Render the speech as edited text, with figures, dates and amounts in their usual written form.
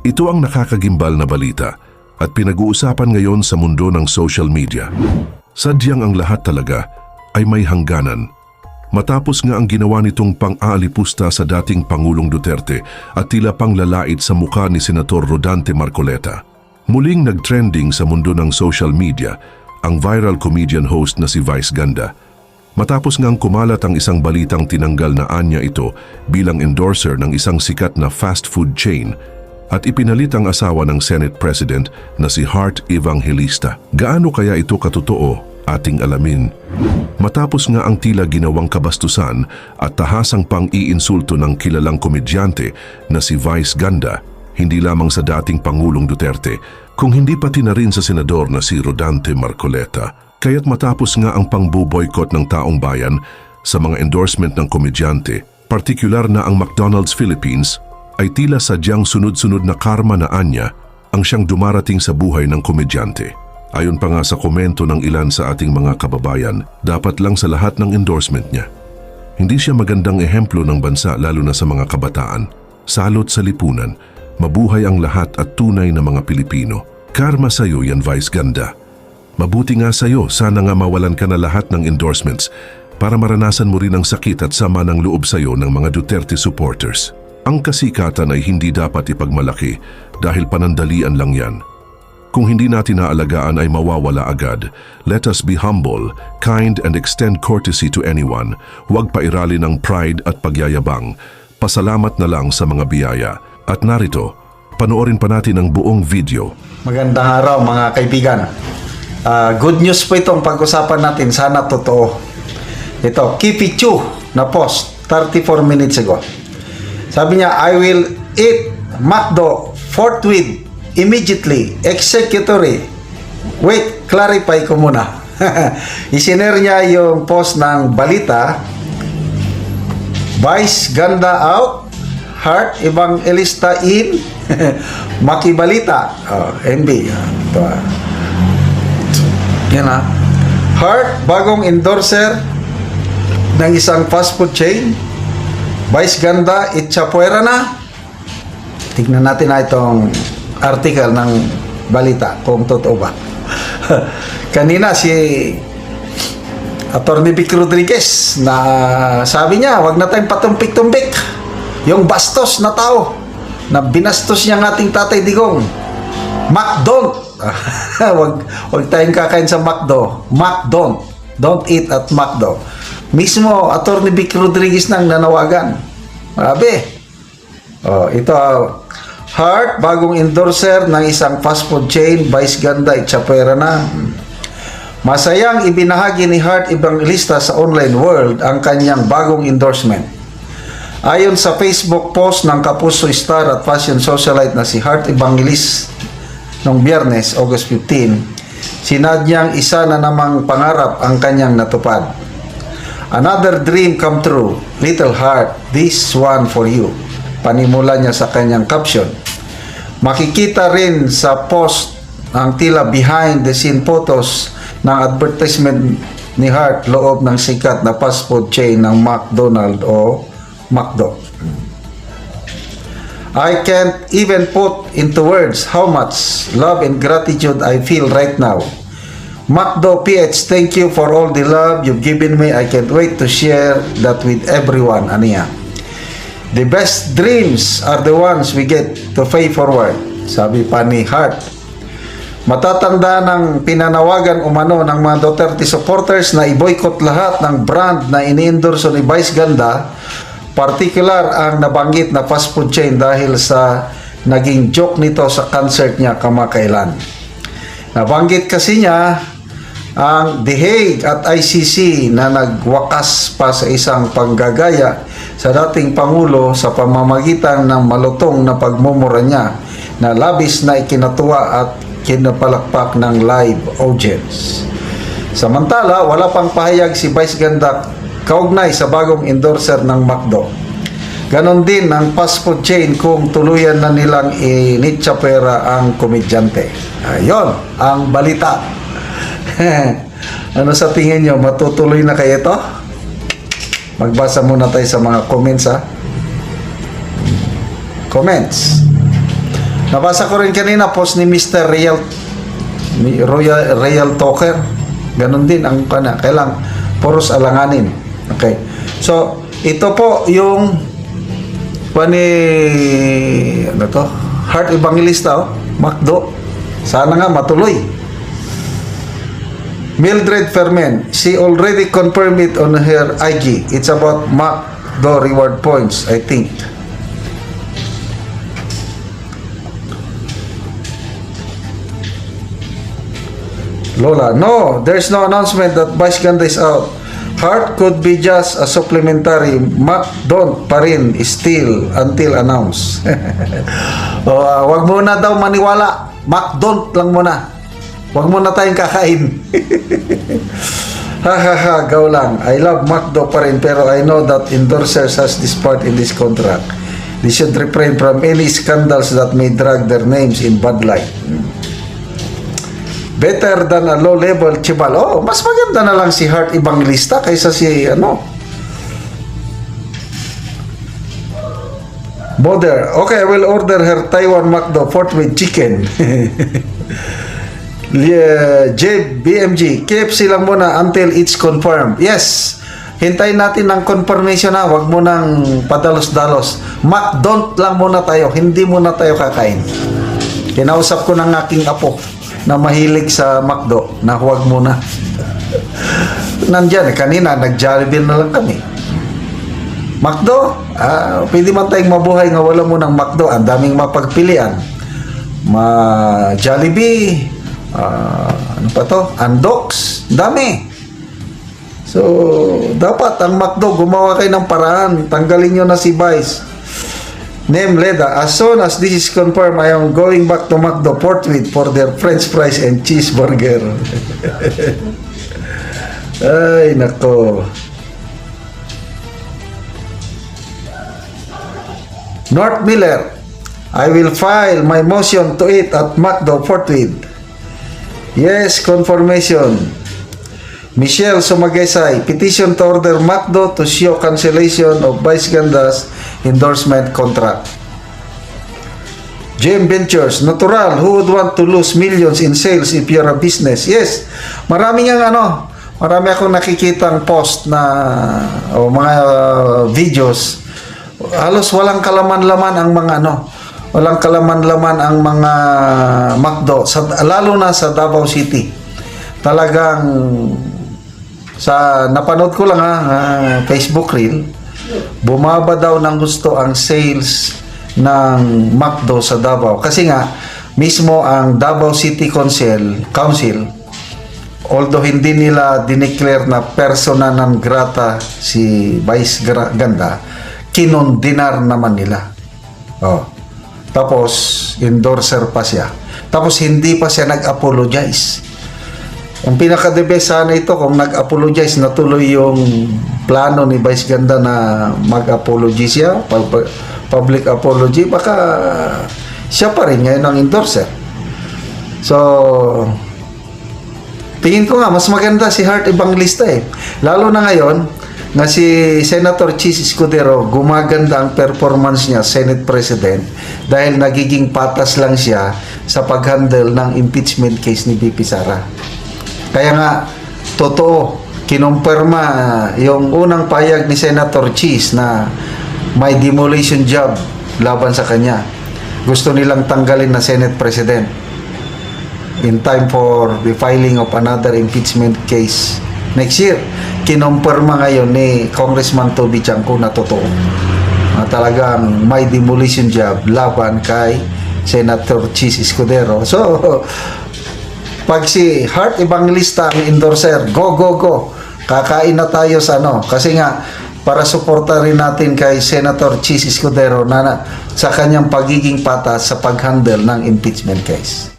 Ito ang nakakagimbal na balita at pinag-uusapan ngayon sa mundo ng social media. Sadyang ang lahat talaga ay may hangganan. Matapos nga ang ginawa nitong pang-aalipusta sa dating Pangulong Duterte at tila panglalait sa mukha ni Senator Rodante Marcoleta. Muling nag-trending sa mundo ng social media ang viral comedian host na si Vice Ganda. Matapos ngang kumalat ang isang balitang tinanggal na anya ito bilang endorser ng isang sikat na fast food chain at ipinalit ang asawa ng Senate President na si Hart Evangelista. Gaano kaya ito katotoo? Ating alamin. Matapos nga ang tila ginawang kabastusan at tahasang pang-iinsulto ng kilalang komedyante na si Vice Ganda, hindi lamang sa dating Pangulong Duterte, kung hindi pati na rin sa senador na si Rodante Marcoleta. Kaya't matapos nga ang pangbuboykot ng taong bayan sa mga endorsement ng komedyante, partikular na ang McDonald's Philippines, ay tila sadyang sunod-sunod na karma na anya ang siyang dumarating sa buhay ng komedyante. Ayon pa nga sa komento ng ilan sa ating mga kababayan, dapat lang sa lahat ng endorsement niya. Hindi siya magandang ehemplo ng bansa lalo na sa mga kabataan. Salot sa lipunan, mabuhay ang lahat at tunay na mga Pilipino. Karma sa'yo yan, Vice Ganda. Mabuti nga sa'yo, sana nga mawalan ka na lahat ng endorsements para maranasan mo rin ang sakit at sama ng loob sa'yo ng mga Duterte supporters. Ang kasikatan ay hindi dapat ipagmalaki dahil panandalian lang yan. Kung hindi natin naalagaan ay mawawala agad. Let us be humble, kind and extend courtesy to anyone. Huwag pairali ng pride at pagyayabang. Pasalamat na lang sa mga biyaya. At narito, panoorin pa natin ang buong video. Magandang araw mga kaibigan. Good news po itong pag-usapan natin. Sana totoo. Ito, Kipi Chu na post 34 minutes ago. Sabi niya, I will eat McDo forthwith, immediately, executory. Wait, clarify ko muna. Isinare niya yung post ng balita. Vice Ganda out, Hart Evangelista in, Makibalita. MB. Ito. Yan ha. Hart, bagong endorser ng isang fast food chain. Vice Ganda, itchapuera na. Tignan natin na itong article ng balita kung totoo ba. Kanina si Atty. Vic Rodriguez na sabi niya, wag na tayong patumpik-tumpik. Yung bastos na tao na binastos niya ng ating Tatay Digong. McDon't. wag tayong kakain sa McDo. McDon't. Don't eat at McDo. Mismo Atty. Vic Rodriguez nang nanawagan. Grabe. Ito Hart, bagong endorser ng isang fast food chain, Vice Ganda, itchapuera na. Masayang ibinahagi ni Hart Evangelista sa online world ang kanyang bagong endorsement. Ayon sa Facebook post ng Kapuso Star at fashion socialite na si Hart Evangelista noong Biyernes, August 15, sinadyang isa na namang pangarap ang kanyang natupad. Another dream come true, little Hart, this one for you. Panimula niya sa kanyang caption. Makikita rin sa post ang tila behind the scene photos ng advertisement ni Hart loob ng sikat na fast food chain ng McDonald's o McDo. I can't even put into words how much love and gratitude I feel right now. McDo PH, thank you for all the love you've given me. I can't wait to share that with everyone. Aniya. The best dreams are the ones we get to pay forward. Sabi pa ni Hart. Matatanda ng pinanawagan umano ng mga Duterte supporters na i-boycott lahat ng brand na ini-endorso ni Vice Ganda, particular ang nabanggit na fast food chain dahil sa naging joke nito sa concert niya kamakailan. Nabanggit kasi niya ang The Hague at ICC na nagwakas pa sa isang panggagaya sa dating Pangulo sa pamamagitan ng malutong na pagmumura niya na labis na ikinatuwa at kinapalakpak ng live audience. Samantala, wala pang pahayag si Vice Ganda kaugnay sa bagong endorser ng McDo. Ganon din ang fast food chain kung tuluyan na nilang initsapera ang komedyante. Ayon ang balita. Ano sa tingin nyo? Matutuloy na kayo ito? Magbasa muna tayo sa mga comments ha. Comments. Nabasa ko rin kanina post ni Mr. Real Talker. Ganon din ang kailang puros alanganin. Okay. So, ito po yung Heart Evangelista, MacDo. Sana nga matuloy. Mildred Fermin, she already confirmed it on her IG. It's about MacDo reward points, I think. Lola, no, there's no announcement that Vice Ganda is out. Heart could be just a supplementary. Don't pa rin still until announced. Wag muna daw maniwala. Don't lang muna. Wag muna tayong kakain. Ha, gaw lang. I love MacDo pa rin, pero I know that endorsers has this part in this contract. They should refrain from any scandals that may drag their names in bad light. Better than a low-level chibal. Oh, mas maganda na lang si Heart Evangelista kaysa si Mother. Okay, I will order her Taiwan MacDo forthwith chicken. JBMG, KFC lang muna until it's confirmed. Yes, hintayin natin ng confirmation na. Wag mo nang padalos-dalos. MacDo lang muna tayo. Hindi muna tayo kakain. Kinausap ko ng aking apo na mahilig sa MacDo na huwag muna. Nandyan, kanina nag-Jollibee na lang kami. MacDo, pwede man tayong mabuhay nga wala mo ng MacDo. Ang daming mapagpilian. Jollibee, Andox, dami. So, dapat ang MacDo, gumawa kayo ng paraan. Tanggalin nyo na si Vice. Name Leda, as soon as this is confirmed, I am going back to MacDo forthwith for their French fries and cheeseburger. Ay, nako. North Miller, I will file my motion to eat at MacDo forthwith. Yes, confirmation. Michelle Sumagaysay, petition to order MacDo to show cancellation of Vice Ganda's endorsement contract. JM Ventures, natural, who would want to lose millions in sales if you're a business? Yes, marami akong nakikitang post na mga videos. Halos walang kalaman-laman ang mga walang kalaman-laman ang mga MacDo, lalo na sa Davao City. Talagang napanood ko lang Facebook reel, bumaba daw ng gusto ang sales ng MacDo sa Davao. Kasi nga, mismo ang Davao City Council, although hindi nila dineclare na persona non grata si Vice Ganda, kinondinar naman nila. Tapos, endorser pa siya. Tapos, hindi pa siya nag-apologize. Ang pinaka-the best sana ito kung nag-apologize na tuloy yung plano ni Vice Ganda na mag-apology siya, public apology, baka siya pa rin ngayon ang endorser. So, tingin ko nga, mas maganda si Heart Evangelista Lalo na ngayon, na si Senator Chis Escudero, gumaganda ang performance niya, Senate President, dahil nagiging patas lang siya sa pag-handle ng impeachment case ni BP Sara. Kaya nga, totoo, kinumpirma yung unang payag ni Senator Chis na may demolition job laban sa kanya. Gusto nilang tanggalin na Senate President in time for the filing of another impeachment case next year. Kinumpirma ngayon ni Congressman Toby Chanco na totoo. Talagang may demolition job laban kay Senator Chis Escudero. So, pag si Heart Evangelista ang endorser, go. Kakain na tayo sa kasi nga, para suporta rin natin kay Senator Chis Escudero na sa kanyang pagiging patas sa pag-handle ng impeachment case.